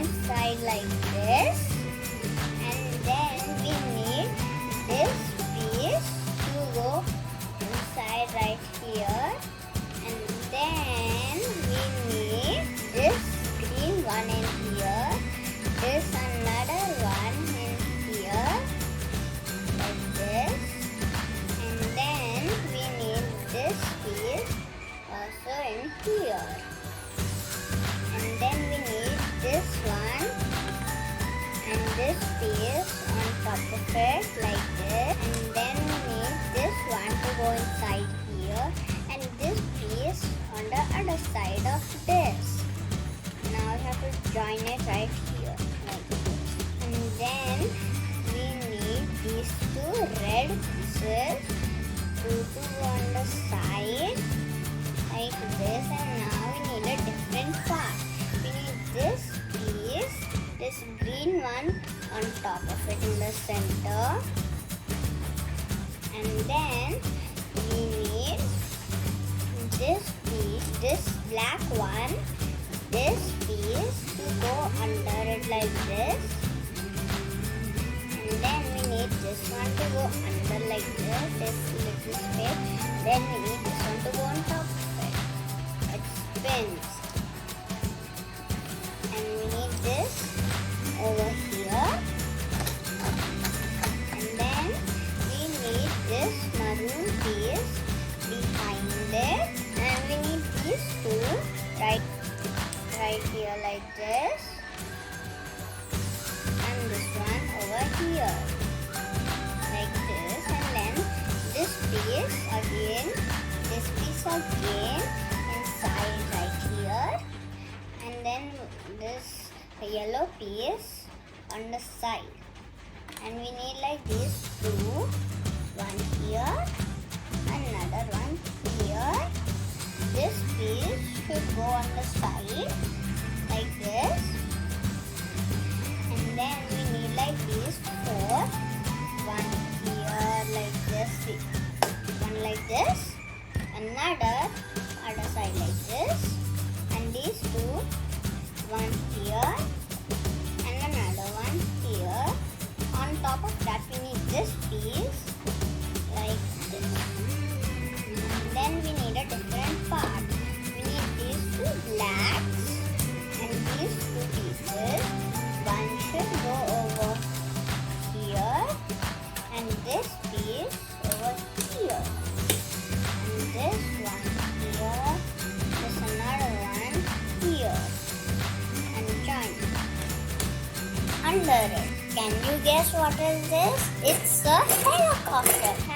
inside like this, and then we need this piece to go inside right here, and then we need this green one in here, this another one in here like this, and then we need this piece also in here, and then we need this one and this piece on top of it like this, and then we need this one to go inside here, and this piece on the other side of this. Now we have to join it right here like this, and then we need these two red pieces to go on the side like this, and now we need a different part. We need this piece, this green one on top of it in the center, and then we need this piece, this black one, this piece to go under it like this, and then we need this one to go under like this little space, then we need this one to go on top of it. It spins, and we need this over here, and then we need this maroon piece behind it, and we need these two right here like this, and this one over here like this, and then this piece again inside right here, and then this yellow piece on the side, and we need like these two, one here, another one here. This piece should go on the side like this, and then we need like these four, one here like this, one like this, another other side like this, and these two, one here and another one here. On top of that we need this piece like this, and then we need a different part. We need these two blacks and these two pieces. One should go over here, and this piece over here, and this one here, this another one here, and join under it. Can you guess what is this? It's a helicopter.